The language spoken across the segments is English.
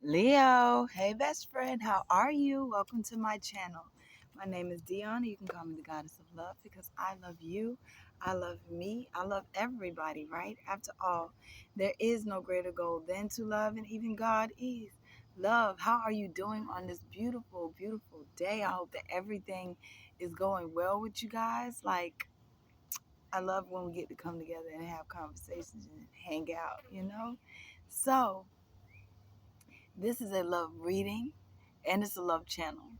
Leo, hey best friend, how are you? Welcome to my channel. My name is Deanna. You can call me the goddess of love because I love you. I love me. I love everybody, right? After all, there is no greater goal than to love, and even God is love. How are you doing on this beautiful, beautiful day? I hope that everything is going well with you guys. I love when we get to come together and have conversations and hang out. So, this is a love reading and it's a love channel,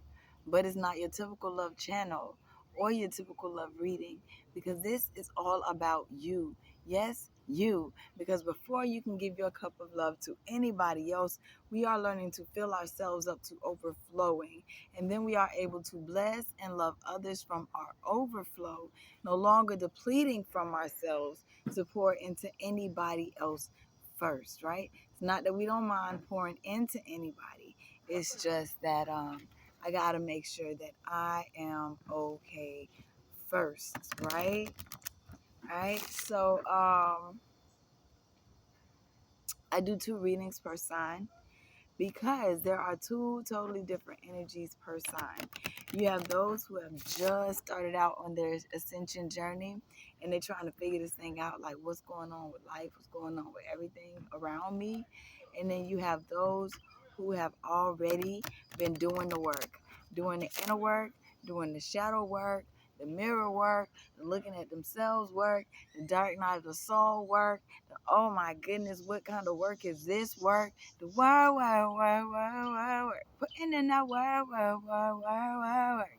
but it's not your typical love channel or your typical love reading because this is all about you. Yes, you. Because before you can give your cup of love to anybody else, we are learning to fill ourselves up to overflowing. And then we are able to bless and love others from our overflow, no longer depleting from ourselves to pour into anybody else first, right? It's not that we don't mind pouring into anybody. It's just that I gotta make sure that I am okay first, right? Right. So I do 2 readings per sign because there are 2 totally different energies per sign. You have those who have just started out on their ascension journey and they're trying to figure this thing out, like what's going on with life, what's going on with everything around me. And then you have those who have already been doing the work, doing the inner work, doing the shadow work, the mirror work, the looking at themselves work, the dark night of the soul work. Oh my goodness, what kind of work is this work? The work. Putting in that work.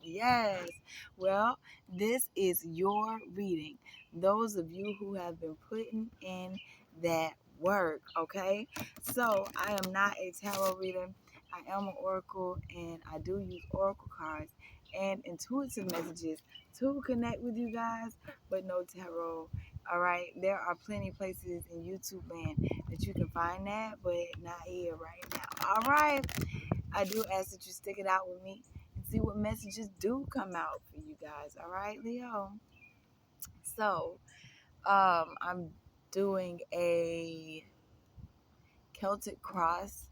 Yes. Well, this is your reading. Those of you who have been putting in that work, okay? So I am not a tarot reader. I am an oracle and I do use oracle cards and intuitive messages to connect with you guys, but no tarot. All right, there are plenty of places in YouTube land that you can find that, but not here right now. All right, I do ask that you stick it out with me and see what messages do come out for you guys. All right, Leo. So, I'm doing a Celtic cross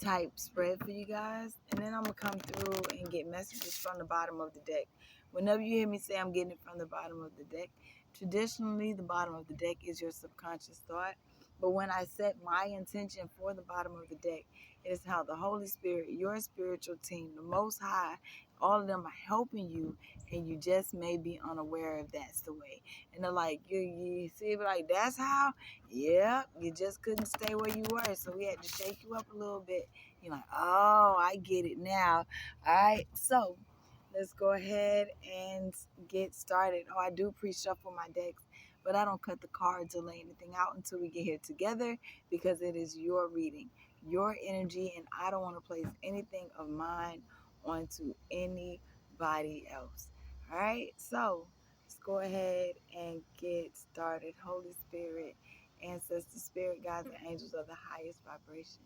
type spread for you guys, and then I'm gonna come through and get messages from the bottom of the deck. Whenever you hear me say I'm getting it from the bottom of the deck, traditionally the bottom of the deck is your subconscious thought, but when I set my intention for the bottom of the deck, it is how the Holy Spirit, your spiritual team, the Most High, all of them are helping you, and you just may be unaware if that's the way. And they're like, you see it, like, that's how. Yep, you just couldn't stay where you were, so we had to shake you up a little bit. You're like, oh, I get it now. All right, so let's go ahead and get started. Oh, I do pre-shuffle my decks, but I don't cut the cards or lay anything out until we get here together because it is your reading, your energy, and I don't want to place anything of mine onto anybody else. All right, so let's go ahead and get started. Holy Spirit, ancestors, spirit guides, and angels of the highest vibration,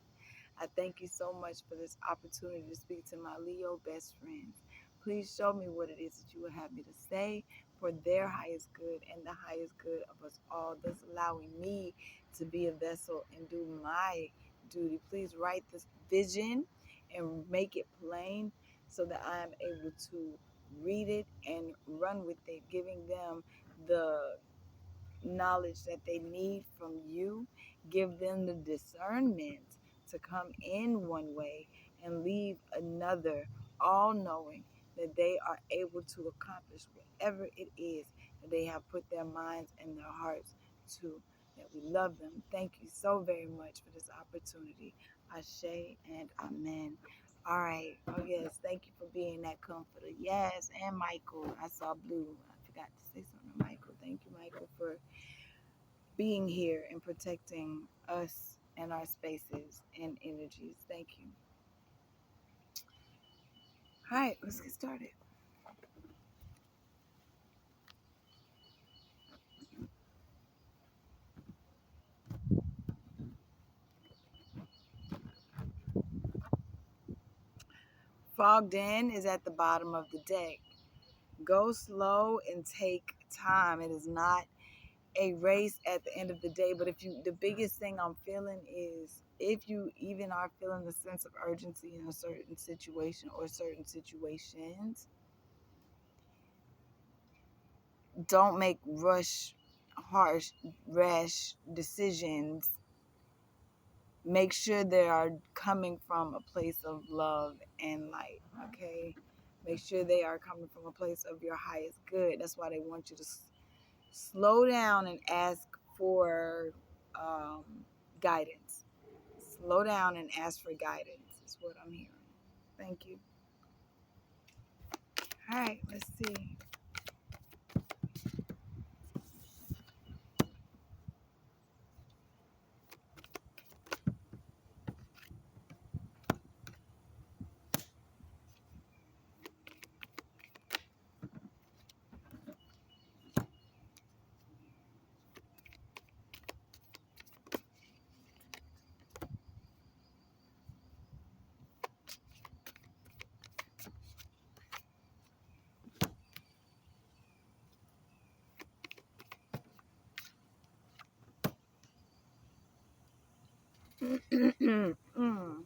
I thank you so much for this opportunity to speak to my Leo best friends. Please show me what it is that you would have me to say for their highest good and the highest good of us all, thus allowing me to be a vessel and do my duty. Please write this vision and make it plain so that I am able to read it and run with it, giving them the knowledge that they need from you. Give them the discernment to come in one way and leave another, all knowing that they are able to accomplish whatever it is that they have put their minds and their hearts to. That we love them. Thank you so very much for this opportunity. Ashe and amen. All right. Oh, yes. Thank you for being that comforter. Yes. And Michael. I saw blue. I forgot to say something to Michael. Thank you, Michael, for being here and protecting us and our spaces and energies. Thank you. All right, let's get started. Fogged in is at the bottom of the deck. Go slow and take time. It is not a race at the end of the day. But the biggest thing I'm feeling is, if you even are feeling the sense of urgency in a certain situation or certain situations, don't make harsh, rash decisions. Make sure they are coming from a place of love and light, okay? Make sure they are coming from a place of your highest good. That's why they want you to slow down and ask for um, guidance. Slow down and ask for guidance is what I'm hearing. Thank you. All right, let's see. Mm.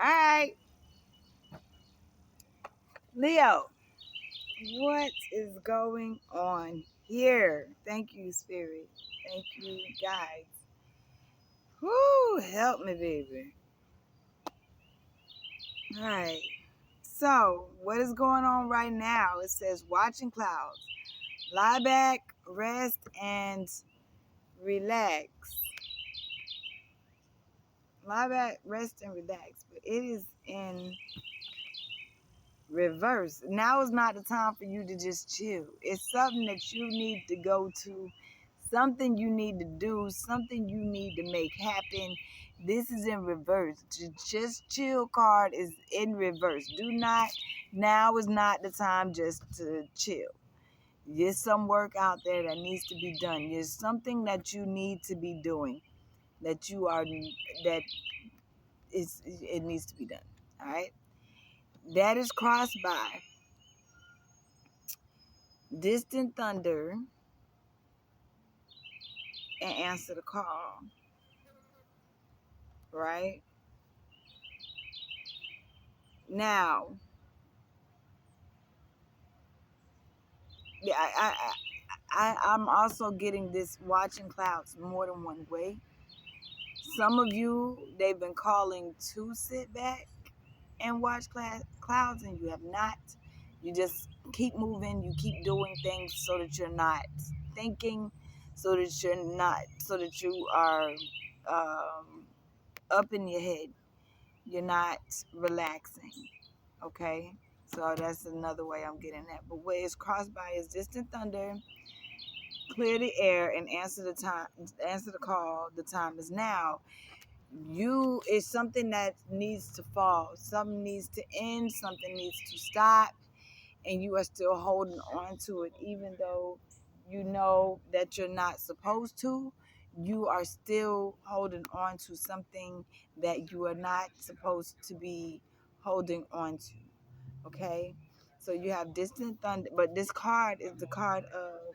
All right, Leo, what is going on here? Thank you, Spirit. Thank you, guys. Whoo, help me, baby. All right. So, what is going on right now? It says watching clouds. Lie back, rest, and relax. Lie back, rest, and relax. But it is in reverse. Now is not the time for you to just chill. It's something that you need to go to, something you need to do, something you need to make happen. This is in reverse. Just chill card is in reverse. Now is not the time just to chill. There's some work out there that needs to be done. There's something that you need to be doing that it needs to be done. All right. That is crossed by distant thunder and answer the call. Right now, yeah, I'm also getting this watching clouds more than one way. Some of you, they've been calling to sit back and watch clouds, and you have not. You just keep moving, you keep doing things so that you're not thinking, so that you are up in your head. You're not relaxing, okay? So that's another way I'm getting that. But what is crossed by is distant thunder, clear the air, and answer the call. The time is now. It's something that needs to fall. Something needs to end. Something needs to stop. And you are still holding on to it, even though you know that you're not supposed to. You are still holding on to something that you are not supposed to be holding on to. Okay? So you have distant thunder, but this card is the card of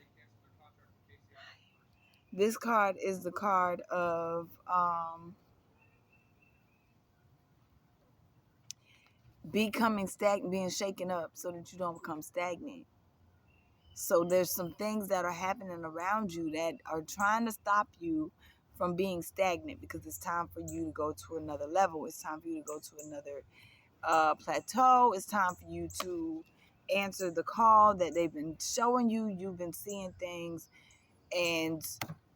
being shaken up so that you don't become stagnant. So there's some things that are happening around you that are trying to stop you from being stagnant, because it's time for you to go to another level. It's time for you to go to another plateau. It's time for you to answer the call that they've been showing you. You've been seeing things, and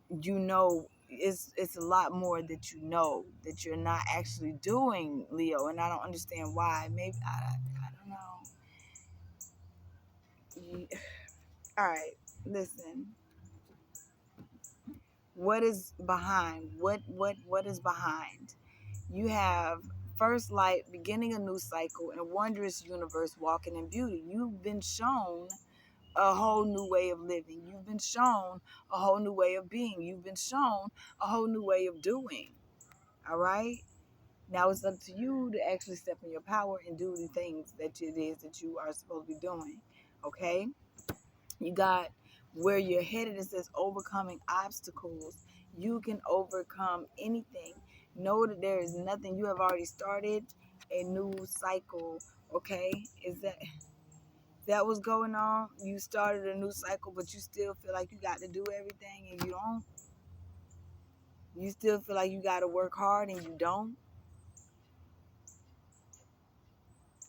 it's a lot more that that you're not actually doing, Leo, and I don't understand why. Maybe I don't know. All right, listen. What is behind? What is behind? You have first light, beginning a new cycle, and wondrous universe walking in beauty. You've been shown a whole new way of living. You've been shown a whole new way of being. You've been shown a whole new way of doing. All right? Now it's up to you to actually step in your power and do the things that it is that you are supposed to be doing. Okay? You got where you're headed. It says overcoming obstacles. You can overcome anything. Know that there is nothing. You have already started a new cycle. Okay? Is that what's going on? You started a new cycle, but you still feel like you got to do everything and you don't? You still feel like you got to work hard and you don't?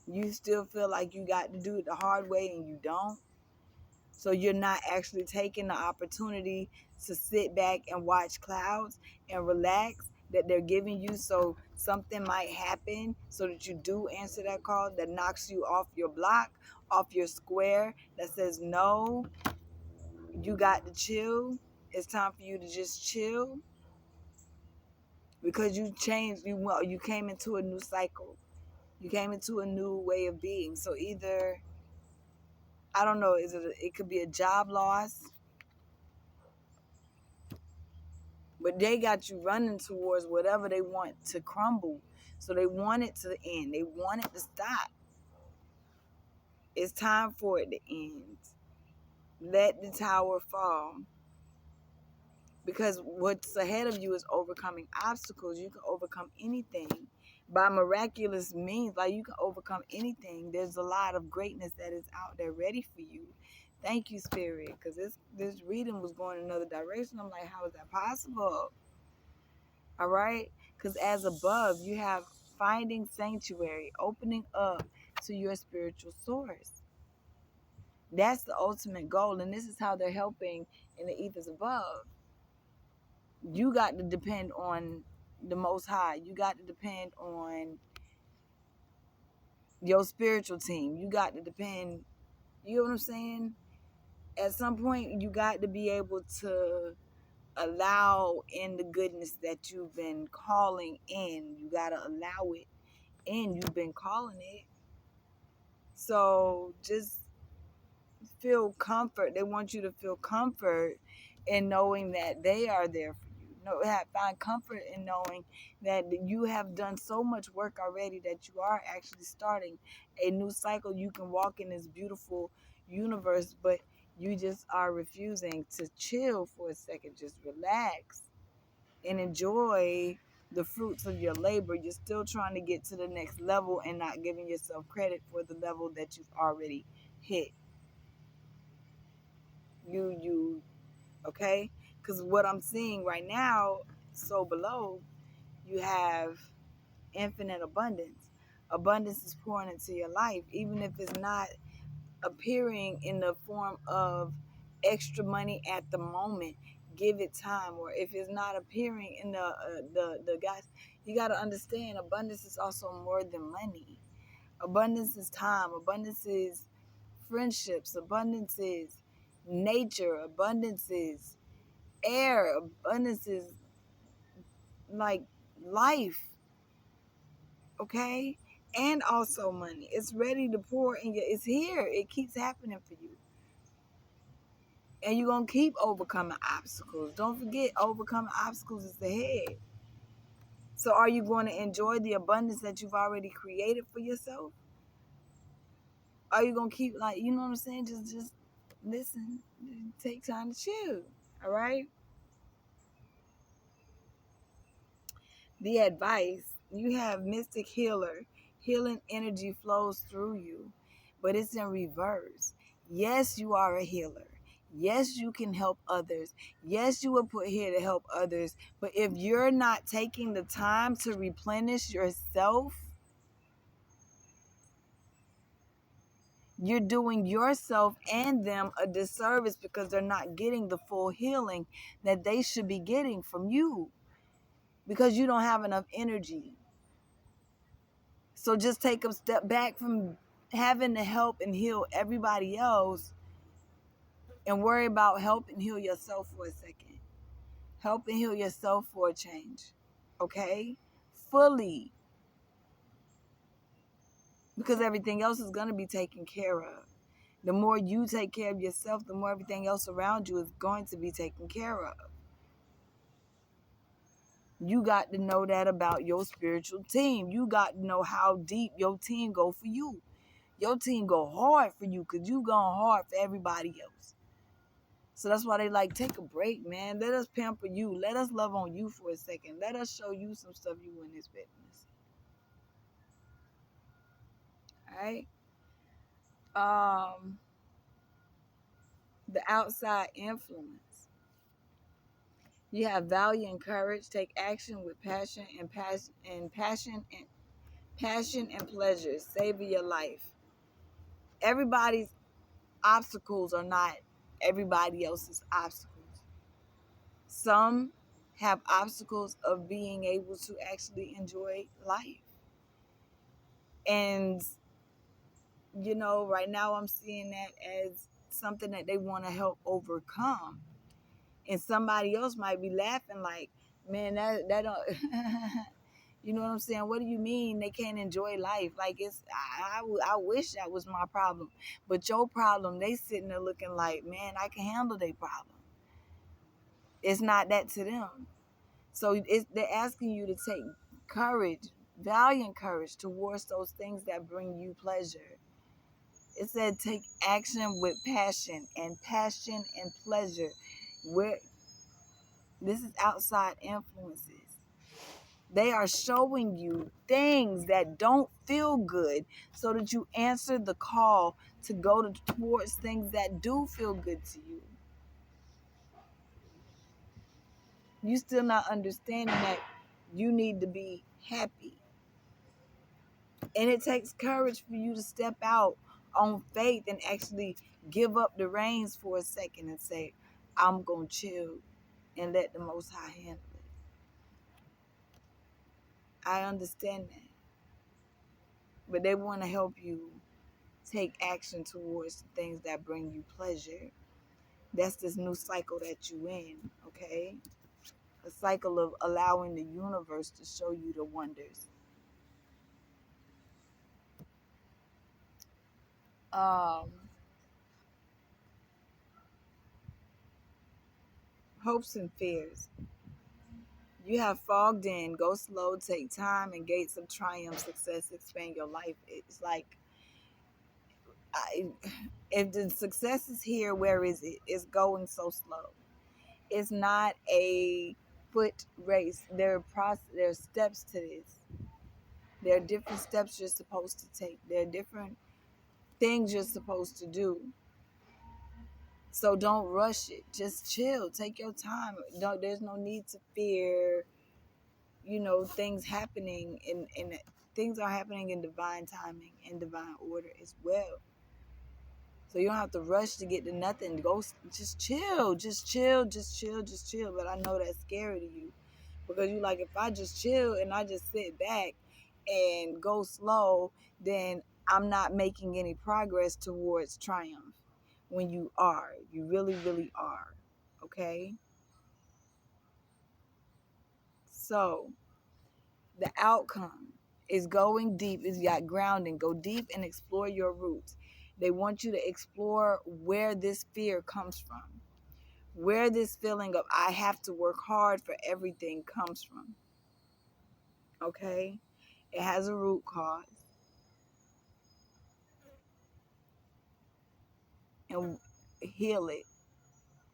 You still feel like you got to do it the hard way and you don't? So you're not actually taking the opportunity to sit back and watch clouds and relax that they're giving you, so something might happen so that you do answer that call that knocks you off your block, off your square, that says no, you got to chill. It's time for you to just chill because you changed. You came into a new cycle. You came into a new way of being. So either, I don't know, it could be a job loss, but they got you running towards whatever they want to crumble. So they want it to end. They want it to stop. It's time for it to end. Let the tower fall. Because what's ahead of you is overcoming obstacles. You can overcome anything by miraculous means. Like, you can overcome anything. There's a lot of greatness that is out there ready for you. Thank you, Spirit, because this reading was going another direction. I'm like, how is that possible? All right, because as above, you have finding sanctuary, opening up to your spiritual source. That's the ultimate goal, and this is how they're helping in the ethers above. You got to depend on the Most High. You got to depend on your spiritual team. You got to depend, you know what I'm saying? At some point, you got to be able to allow in the goodness that you've been calling in. You got to allow it in. You've been calling it. So just feel comfort. They want you to feel comfort in knowing that they are there for you. Find comfort in knowing that you have done so much work already that you are actually starting a new cycle. You can walk in this beautiful universe, but you just are refusing to chill for a second. Just relax and enjoy the fruits of your labor. You're still trying to get to the next level and not giving yourself credit for the level that you've already hit. Okay? Because what I'm seeing right now, so below, you have infinite abundance. Abundance is pouring into your life, even if it's not appearing in the form of extra money at the moment. Give it time. Or if it's not appearing in the guys, you got to understand, abundance is also more than money. Abundance is time. Abundance is friendships. Abundance is nature. Abundance is air. Abundance is like life. Okay? And also money. It's ready to pour in you. It's here. It keeps happening for you. And you're going to keep overcoming obstacles. Don't forget, overcoming obstacles is ahead. So are you going to enjoy the abundance that you've already created for yourself? Are you going to keep, like, you know what I'm saying? Just listen. Take time to chill. All right? The advice, you have mystic healer. Healing energy flows through you, but it's in reverse. Yes, you are a healer. Yes, you can help others. Yes, you were put here to help others. But if you're not taking the time to replenish yourself, you're doing yourself and them a disservice because they're not getting the full healing that they should be getting from you because you don't have enough energy. So just take a step back from having to help and heal everybody else and worry about help and heal yourself for a second. Help and heal yourself for a change. Okay? Fully. Because everything else is going to be taken care of. The more you take care of yourself, the more everything else around you is going to be taken care of. You got to know that about your spiritual team. You got to know how deep your team go for you. Your team go hard for you because you gone hard for everybody else. So that's why they like, take a break, man. Let us pamper you. Let us love on you for a second. Let us show you some stuff you in this business. All right? The outside influence. You have value and courage. Take action with passion and passion and pleasure. Savor your life. Everybody's obstacles are not everybody else's obstacles. Some have obstacles of being able to actually enjoy life. And, you know, right now I'm seeing that as something that they want to help overcome. And somebody else might be laughing like, man, that don't, you know what I'm saying? What do you mean they can't enjoy life? Like, I wish that was my problem. But your problem, they sitting there looking like, man, I can handle their problem. It's not that to them. So they're asking you to take courage, valiant courage towards those things that bring you pleasure. It said take action with passion and pleasure. Where this is outside influences. They are showing you things that don't feel good so that you answer the call to go towards things that do feel good to you. You still not understanding that you need to be happy. And it takes courage for you to step out on faith and actually give up the reins for a second and say, I'm going to chill and let the Most High handle it. I understand that. But they want to help you take action towards the things that bring you pleasure. That's this new cycle that you in, okay? A cycle of allowing the universe to show you the wonders. Hopes and fears. You have fogged in, go slow, take time, and gates of triumph, success, expand your life. It's like, if the success is here, where is it? It's going so slow. It's not a foot race. There are steps to this. There are different steps you're supposed to take. There are different things you're supposed to do. So don't rush it. Just chill. Take your time. No, there's no need to fear, things happening in things are happening in divine timing and divine order as well. So you don't have to rush to get to nothing. Go, just chill, just chill, just chill, just chill. But I know that's scary to you because you like, if I just chill and I just sit back and go slow, then I'm not making any progress towards triumph. When you really, really are. Okay. So the outcome is going deep. Is got grounding. Go deep and explore your roots. They want you to explore where this fear comes from, where this feeling of I have to work hard for everything comes from. Okay? It has a root cause. And heal it.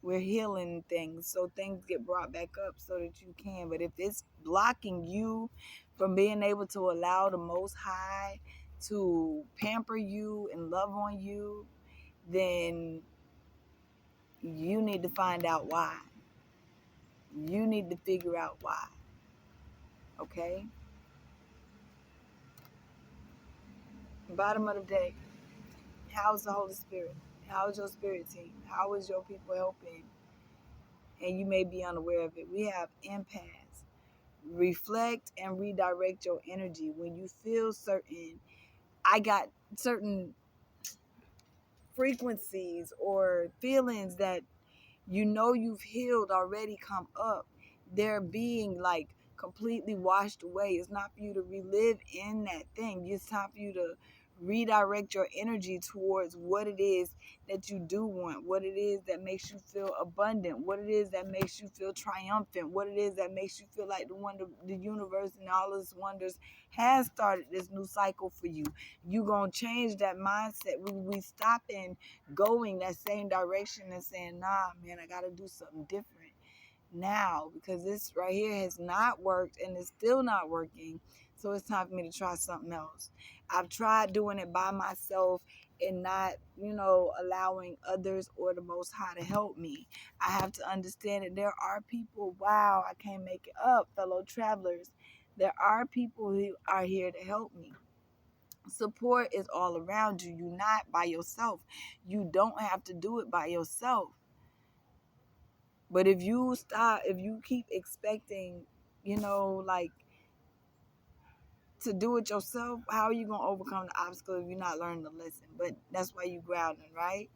We're healing things so things get brought back up so that you can. But if it's blocking you from being able to allow the Most High to pamper you and love on you, then you need to find out why. You need to figure out why. Okay? Bottom of the day. How's the Holy Spirit? How is your spirit team? How is your people helping? And you may be unaware of it. We have empaths. Reflect and redirect your energy when you feel certain. I got certain frequencies or feelings that you've healed already come up. They're being like completely washed away. It's not for you to relive in that thing. It's time for you to redirect your energy towards what it is that you do want, what it is that makes you feel abundant, what it is that makes you feel triumphant, what it is that makes you feel like the universe and all its wonders has started this new cycle for you. You gonna change that mindset. We stop and going that same direction and saying, nah, man, I got to do something different now because this right here has not worked and it's still not working. So it's time for me to try something else. I've tried doing it by myself and not, allowing others or the Most High to help me. I have to understand that there are people, wow, I can't make it up, fellow travelers. There are people who are here to help me. Support is all around you. You're not by yourself. You don't have to do it by yourself. But if you keep expecting, like to do it yourself, how are you going to overcome the obstacle if you're not learning the lesson? But that's why you grounding, right?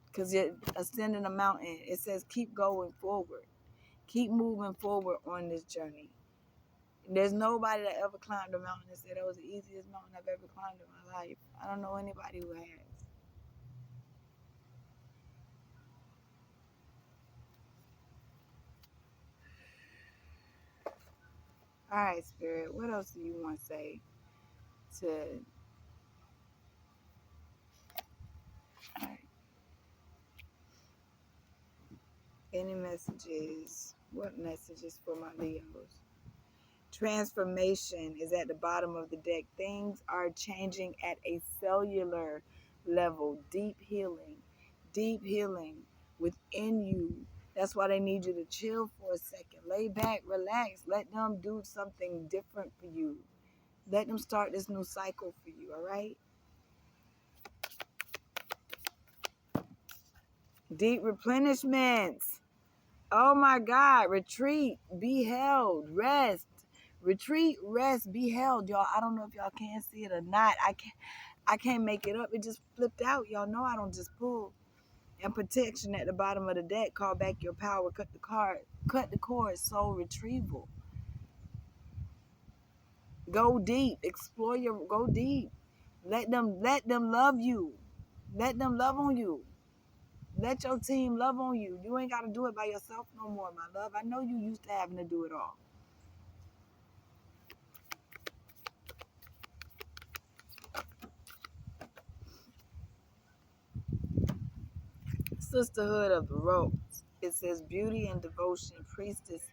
Because you're ascending a mountain. It says keep going forward. Keep moving forward on this journey. There's nobody that ever climbed a mountain and said that was the easiest mountain I've ever climbed in my life. I don't know anybody who has. All right, Spirit, what else do you want to say to all right, any messages? What messages for my Leos? Transformation is at the bottom of the deck. Things are changing at a cellular level. Deep healing within you. That's why they need you to chill for a second. Lay back, relax. Let them do something different for you. Let them start this new cycle for you, all right? Deep replenishments. Oh my God. Retreat, be held, rest. Retreat, rest, be held, y'all. I don't know if y'all can see it or not. I can't make it up. It just flipped out. Y'all know I don't just pull. And protection at the bottom of the deck. Call back your power. Cut the cord. Soul retrieval. Go deep. Go deep. Let them love you. Let them love on you. Let your team love on you. You ain't got to do it by yourself no more, my love. I know you used to having to do it all. Sisterhood of the Rose. It says beauty and devotion, priestess,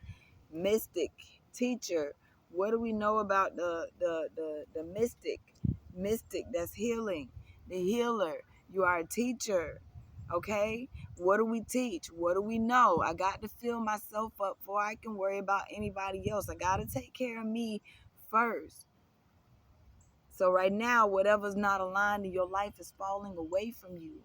mystic, teacher. What do we know about the mystic? Mystic, that's healing. The healer. You are a teacher. Okay? What do we teach? What do we know? I got to fill myself up before I can worry about anybody else. I got to take care of me first. So right now, whatever's not aligned in your life is falling away from you.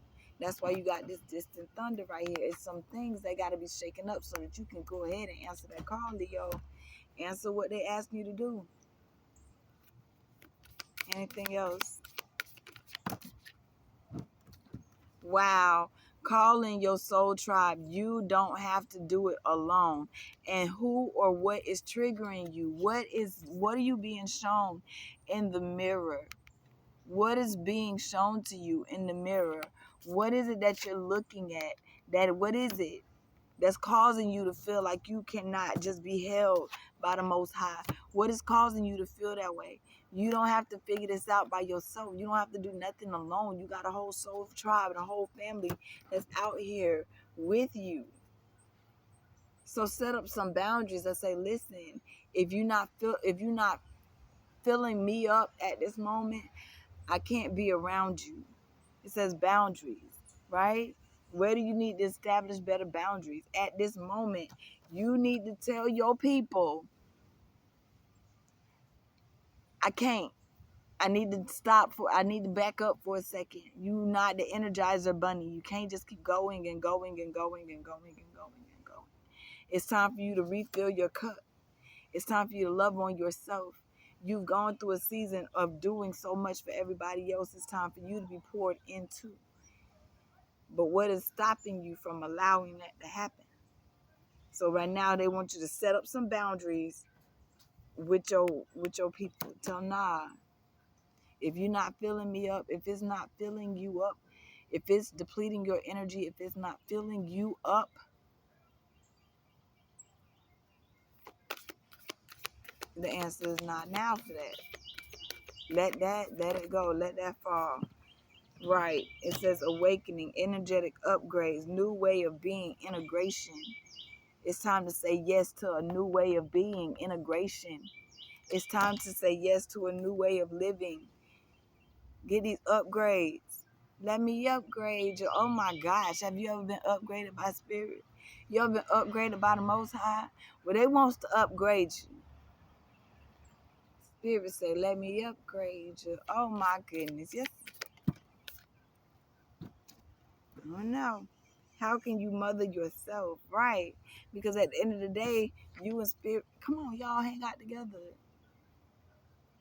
That's why you got this distant thunder right here. It's some things that got to be shaken up so that you can go ahead and answer that call, Leo. Answer what they ask you to do. Anything else? Wow. Calling your soul tribe. You don't have to do it alone. And who or what is triggering you? What are you being shown in the mirror? What is being shown to you in the mirror? What is it that you're looking at? What is it that's causing you to feel like you cannot just be held by the Most High? What is causing you to feel that way? You don't have to figure this out by yourself. You don't have to do nothing alone. You got a whole soul tribe and a whole family that's out here with you. So set up some boundaries and say, listen, if you're not filling me up at this moment, I can't be around you. It says boundaries, right? Where do you need to establish better boundaries? At this moment, you need to tell your people, I can't. I need to back up for a second. You not the Energizer Bunny. You can't just keep going and going and going and going and going and going. It's time for you to refill your cup. It's time for you to love on yourself. You've gone through a season of doing so much for everybody else. It's time for you to be poured into. But what is stopping you from allowing that to happen? So right now they want you to set up some boundaries with your people. Tell nah. If you're not filling me up, if it's not filling you up, if it's depleting your energy, if it's not filling you up, the answer is not now for that. Let it go. Let that fall. Right. It says awakening, energetic upgrades, new way of being, integration. It's time to say yes to a new way of being, integration. It's time to say yes to a new way of living. Get these upgrades. Let me upgrade you. Oh my gosh. Have you ever been upgraded by spirit? You ever been upgraded by the Most High? Well, they wants to upgrade you. Spirit say, let me upgrade you. Oh my goodness. Yes. I don't know. How can you mother yourself? Right. Because at the end of the day, you and spirit, come on, y'all hang out together.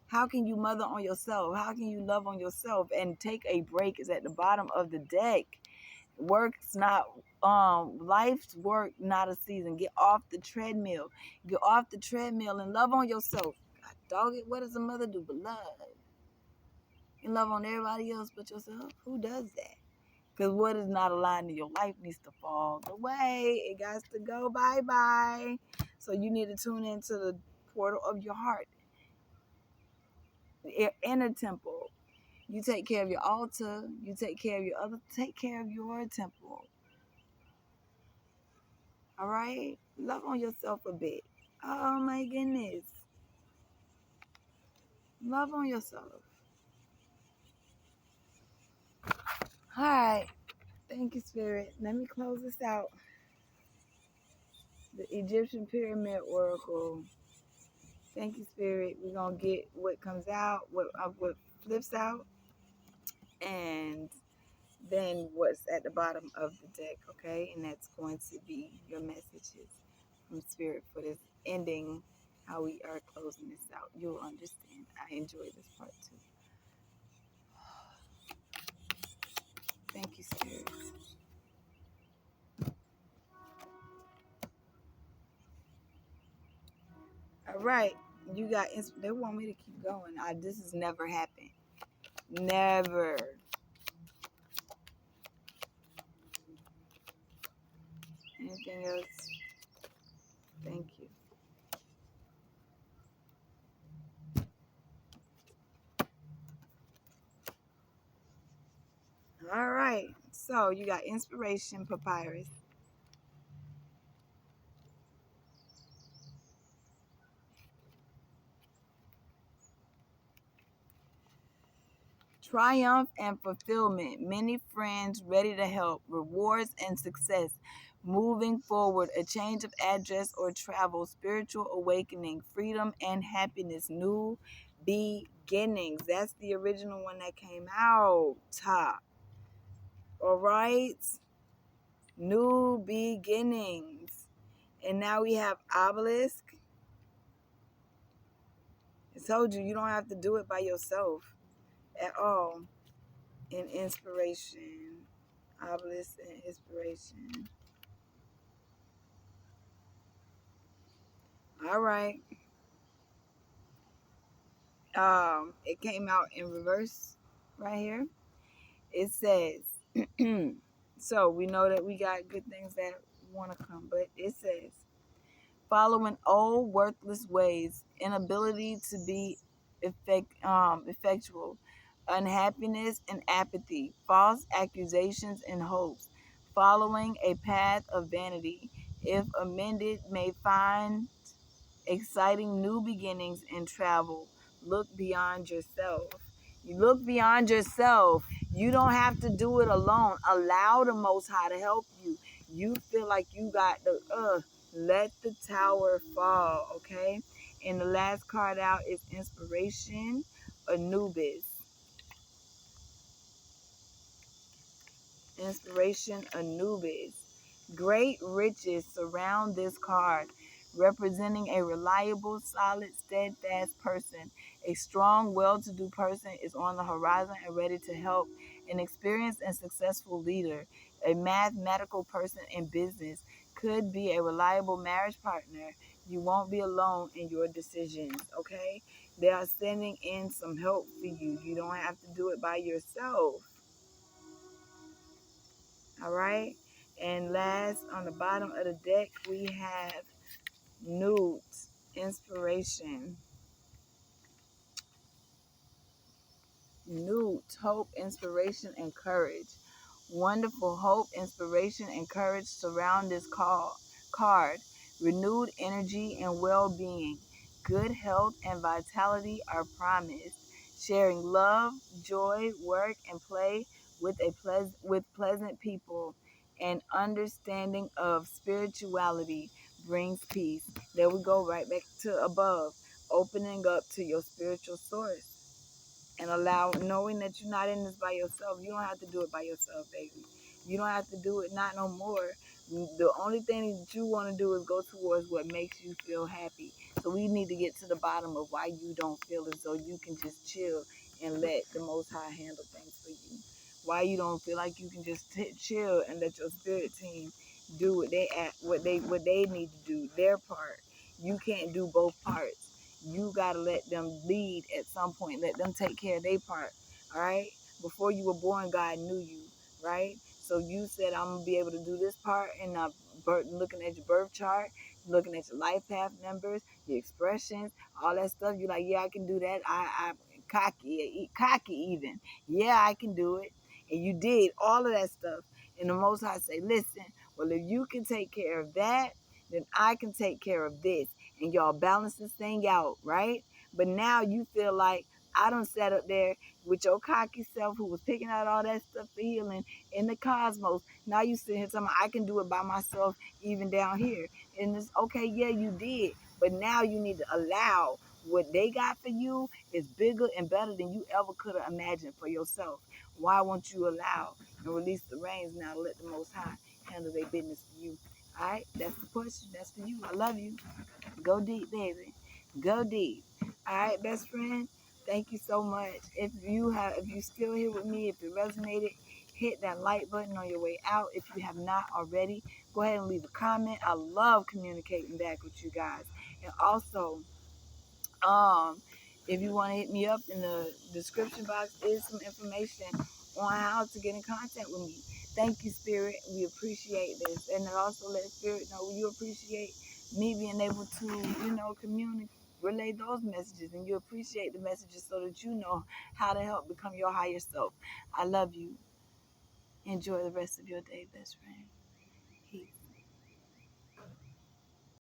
How can you mother on yourself? How can you love on yourself? And take a break is at the bottom of the deck. Work's not life's work, not a season. Get off the treadmill. Get off the treadmill and love on yourself. God dog it, what does a mother do but love? And love on everybody else but yourself? Who does that? Because what is not aligned in your life needs to fall away. It got to go bye-bye. So you need to tune into the portal of your heart. The inner temple. You take care of your altar. You take care of your other. Take care of your temple. All right? Love on yourself a bit. Oh my goodness. Love on yourself. All right. Thank you, Spirit. Let me close this out. The Egyptian Pyramid Oracle. Thank you, Spirit. We're going to get what comes out, what flips out, and then what's at the bottom of the deck, okay? And that's going to be your messages from Spirit for this ending, how we are closing this out. You'll understand. I enjoy this part too. Thank you, Spirit. All right. You got, they want me to keep going. This has never happened. Never. Anything else? Thank you. All right. So you got inspiration, papyrus. Triumph and fulfillment. Many friends ready to help. Rewards and success. Moving forward. A change of address or travel. Spiritual awakening. Freedom and happiness. New beginnings. That's the original one that came out. Top. All right. New beginnings. And now we have obelisk. I told you, you don't have to do it by yourself at all. And inspiration. Obelisk and inspiration. All right. It came out in reverse right here. It says, so we know that we got good things that want to come, but it says, following old worthless ways, inability to be effectual, unhappiness and apathy, false accusations and hopes, following a path of vanity, if amended, may find exciting new beginnings and travel. Look beyond yourself. You look beyond yourself. You don't have to do it alone. Allow the Most High to help you. You feel like you got the let the tower fall, okay? And the last card out is inspiration. Anubis. Inspiration Anubis. Great riches surround this card, representing a reliable, solid, steadfast person. A strong, well to do person is on the horizon and ready to help. An experienced and successful leader, a mathematical person in business, could be a reliable marriage partner. You won't be alone in your decisions, okay? They are sending in some help for you. You don't have to do it by yourself. All right. And last, on the bottom of the deck, we have Newt, inspiration. Newt, hope, inspiration, and courage. Wonderful hope, inspiration, and courage surround this card. Renewed energy and well-being. Good health and vitality are promised. Sharing love, joy, work, and play with with pleasant people. And understanding of spirituality brings peace. There we go, right back to above. Opening up to your spiritual source and allow, knowing that you're not in this by yourself. You don't have to do it by yourself, baby. You don't have to do it, not no more. The only thing that you want to do is go towards what makes you feel happy. So we need to get to the bottom of why you don't feel as though you can just chill and let the Most High handle things for you. Why you don't feel like you can just chill and let your spirit team do what they need to do, their part. You can't do both parts. You gotta let them lead at some point. Let them take care of their part. All right. Before you were born, God knew you. Right. So you said, I'm gonna be able to do this part, and looking at your birth chart, looking at your life path numbers, your expressions, all that stuff. You're like, yeah, I can do that. I cocky even. Yeah, I can do it. And you did all of that stuff. And the Most High say, listen, well, if you can take care of that, then I can take care of this. And y'all balance this thing out, right? But now you feel like I done sat up there with your cocky self who was picking out all that stuff for healing in the cosmos. Now you sitting here telling me I can do it by myself even down here. And it's okay, yeah, you did. But now you need to allow what they got for you is bigger and better than you ever could have imagined for yourself. Why won't you allow and release the reins now to let the Most High handle their business for you? All right, that's the question. That's for you. I love you. Go deep, baby. Go deep. All right, best friend. Thank you so much. If you still here with me, if it resonated, hit that like button on your way out. If you have not already, go ahead and leave a comment. I love communicating back with you guys. And also, um, if you want to hit me up in the description box, is some information on how to get in contact with me. Thank you, Spirit. We appreciate this. And it also let Spirit know you appreciate me being able to, communicate, relay those messages. And you appreciate the messages so that you know how to help become your higher self. I love you. Enjoy the rest of your day, best friend.